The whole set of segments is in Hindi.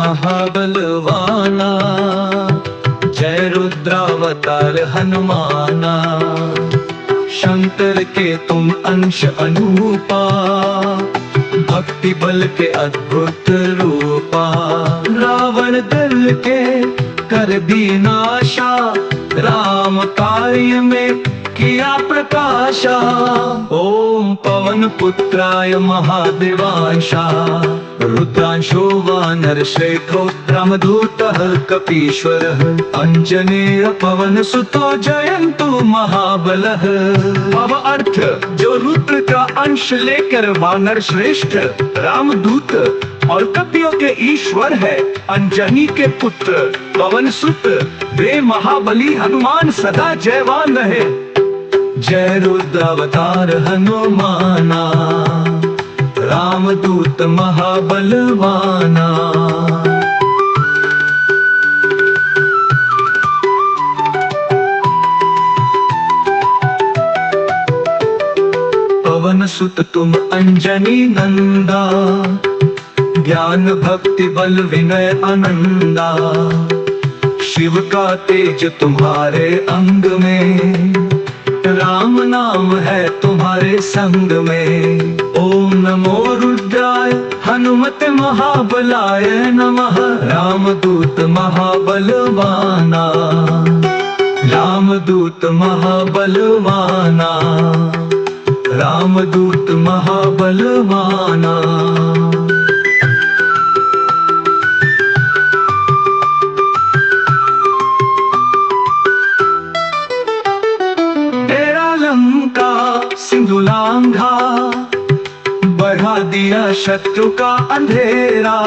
महाबलवाना, जय रुद्रावतार हनुमाना। शंकर के तुम अंश अनूपा, भक्ति बल के अद्भुत रूपा। रावण दल के कर दी नाशा, राम कार्य में किया प्रकाशा। ओम पवन पुत्राय महादेवांशा, रुद्रांशो वानर श्रेष्ठो रामदूतः कपीश्वरः। अंजनेय पवन सुतो जयन्तु महाबलः। अब अर्थ, जो रुद्र का अंश लेकर वानर श्रेष्ठ, रामदूत और कपियों के ईश्वर है। अंजनी के पुत्र पवन सुत, वे महाबली हनुमान सदा जयवान रहे। जय रुद्रावतार हनुमाना, रामदूत महाबलवाना। पवन सुत तुम अंजनी नंदा, ज्ञान भक्ति बल विनय आनंदा। शिव का तेज तुम्हारे अंग में, राम नाम है तुम्हारे संग में। ओम नमो रुद्राय हनुमत महाबलाय नमः। रामदूत महाबलवाना, रामदूत महाबलवाना, रामदूत महाबलवाना। सिंधु लांघा, बढ़ा दिया शत्रु का अंधेरा।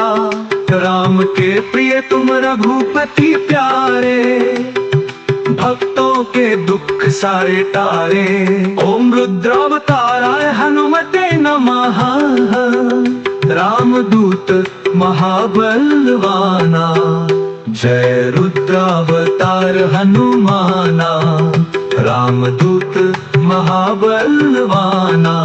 राम के प्रिय तुम रघुपति प्यारे, भक्तों के दुख सारे टारे। ओम रुद्रावताराय हनुमते नमः, रामदूत महाबलवाना। जय रुद्रावतार हनुमाना, रामदूत महाबलवाना।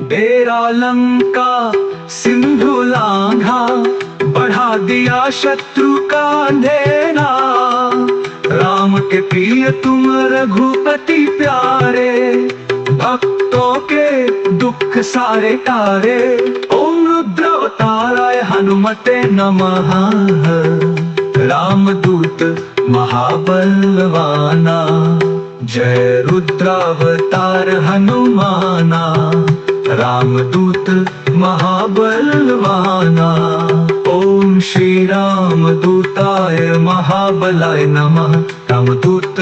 डेरा लंका सिंधु लांघा, बढ़ा दिया शत्रु का अंधेरा। राम के प्रिय तुम रघुपति प्यारे, भक्तों के दुख सारे टारे। ओम रुद्रावताराय हनुमते नमः, रामदूत महाबलवाना। जय रुद्रावतार हनुमाना, रामदूत महाबलवाना। ओम श्री रामदूताय महाबलाय नमः, रामदूत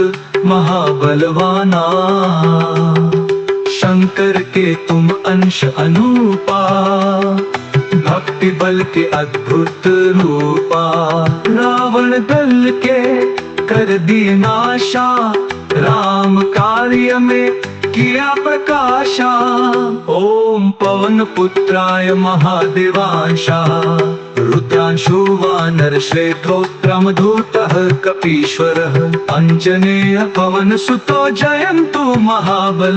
महाबलवाना। शंकर के तुम अंश अनूपा, भक्ति बल के अद्भुत रूपा। रावण दल के कर दिए नाशा, राम कार्य में किया प्रकाशा। ओम पवन पुत्राय महादेवांशा, रुद्रांशो वानर श्रेष्ठो रामदूतः कपीश्वरः। अंजनेय पवन सुतो जयन्तु महाबल।